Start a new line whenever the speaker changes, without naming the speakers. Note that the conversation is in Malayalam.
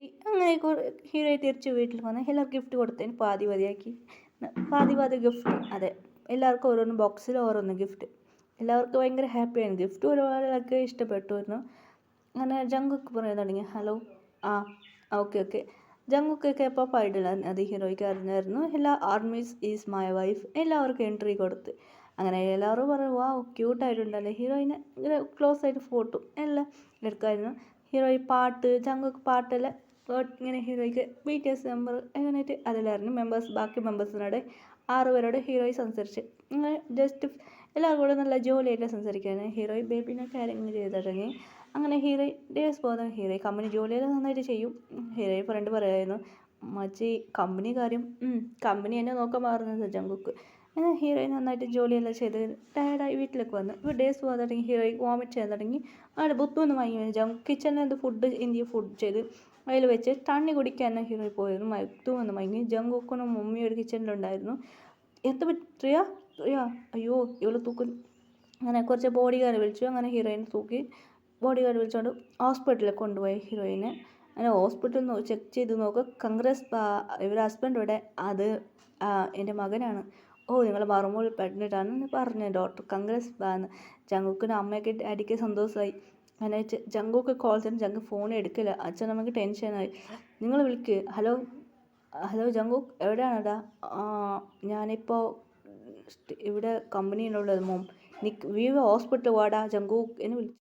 അങ്ങനെ ഹീറോ തിരിച്ച് വീട്ടിൽ വന്ന് എല്ലാവർക്കും ഗിഫ്റ്റ് കൊടുത്തതിന് പാതി പാതിയാക്കി. പാതി പാതി ഗിഫ്റ്റ്, അതെ, എല്ലാവർക്കും ഓരോന്ന് ബോക്സിൽ ഓരോന്ന് ഗിഫ്റ്റ്. എല്ലാവർക്കും ഭയങ്കര ഹാപ്പിയാണ്. ഗിഫ്റ്റ് ഒരുപാടൊക്കെ ഇഷ്ടപ്പെട്ടുമായിരുന്നു. അങ്ങനെ ജങ്കുക്ക് പറയാൻ തുടങ്ങി, ഹലോ, ആ ഓക്കെ ഓക്കെ. ജങ്കുക്ക് കേപ്പപ്പ് ആയിട്ടില്ല, അത് ഹീറോയ്ക്ക് അറിഞ്ഞായിരുന്നു. എല്ലാ ആർമീസ് ഈസ് മൈ വൈഫ്, എല്ലാവർക്കും എൻട്രി കൊടുത്ത്. അങ്ങനെ എല്ലാവരും പറയും, വാ ക്യൂട്ടായിട്ടുണ്ടല്ലേ. ഹീറോയിനെ ഇങ്ങനെ ക്ലോസ് ആയിട്ട് ഫോട്ടോ എല്ലാം എടുക്കാമായിരുന്നു. ഹീറോയി പാട്ട്, ജങ്കുക്ക് പാട്ടെല്ലാം ഇങ്ങനെ ഹീറോയ്ക്ക് BTS മെമ്പർ എങ്ങനെയായിട്ട് അതിലായിരുന്നു മെമ്പേഴ്സ്. ബാക്കി മെമ്പേഴ്സിനോട് 6 പേരോട് ഹീറോയി സംസാരിച്ച് അങ്ങനെ ജസ്റ്റ് എല്ലാവരും കൂടെ നല്ല ജോലിയായിട്ട് സംസാരിക്കുകയാണ്. ഹീറോയി ബേബിനെ കാര്യങ്ങൾ ചെയ്ത് തുടങ്ങി. അങ്ങനെ ഹീറോയി ഡേയ്സ് പോകുന്ന ഹീറോയി കമ്പനി ജോലിയെല്ലാം നന്നായിട്ട് ചെയ്യും. ഹീറോയി ഫ്രണ്ട് പറയായിരുന്നു, മച്ചി കമ്പനി കാര്യം കമ്പനി എന്നെ നോക്കാൻ മാറുന്നത് ജങ്കുക്ക്. അങ്ങനെ ഹീറോയിൻ നന്നായിട്ട് ജോലിയെല്ലാം ചെയ്ത് ടയർഡായി വീട്ടിലേക്ക് വന്നു. ഇപ്പോൾ ഡേയ്സ് പോകാൻ തുടങ്ങി. ഹീറോയി വോമിറ്റ് ചെയ്യാൻ തുടങ്ങി. അവിടെ ബുത്തൊന്ന് വാങ്ങി കിച്ചണിൽ എന്ത് ഫുഡ് ഇന്ത്യ ഫുഡ് ചെയ്ത് അതിൽ വെച്ച് തണ്ണി കുടിക്കാൻ ഹീറോയി പോയിരുന്നു. മയത്തു വന്ന് മയങ്ങി. ജങ്കുക്കിനും മമ്മി ഒരു കിച്ചണിലുണ്ടായിരുന്നു. എത്ര റിയ റിയ അയ്യോ ഇവള് തൂക്കും. അങ്ങനെ കുറച്ച് ബോഡി ഗാർഡ് വിളിച്ചു. അങ്ങനെ ഹീറോയിനെ തൂക്കി ബോഡി ഗാർഡ് വിളിച്ചുകൊണ്ട് ഹോസ്പിറ്റലിൽ കൊണ്ടുപോയി ഹീറോയിനെ. അങ്ങനെ ഹോസ്പിറ്റലിൽ ചെക്ക് ചെയ്ത് നോക്കുക, കൺഗ്രസ് ഇവരുടെ ഹസ്ബൻഡ് ഇവിടെ, അത് എൻ്റെ മകനാണ്. ഓ നിങ്ങൾ മറുമോൾ പ്രഗ്നൻ്റാണെന്ന് പറഞ്ഞ ഡോക്ടർ. കൺഗ്രസ് എന്ന്. ജങ്കുക്കിന് അമ്മയൊക്കെ ഡാഡിക്ക് സന്തോഷമായി. അങ്ങനെ ജങ്കുക്ക് കോൾ ചെയ്യും. ജങ്ക് ഫോൺ എടുക്കില്ല. അച്ഛൻ നമുക്ക് ടെൻഷനായി. നിങ്ങൾ വിളിക്ക്, ഹലോ ഹലോ ജങ്കുക്ക് എവിടെയാണെടാ? ഞാനിപ്പോൾ ഇവിടെ കമ്പനിയിലുള്ളത് മോം. നീ ഹോസ്പിറ്റൽ വാടാ ജങ്കുക്ക് എന്ന് വിളിച്ചു.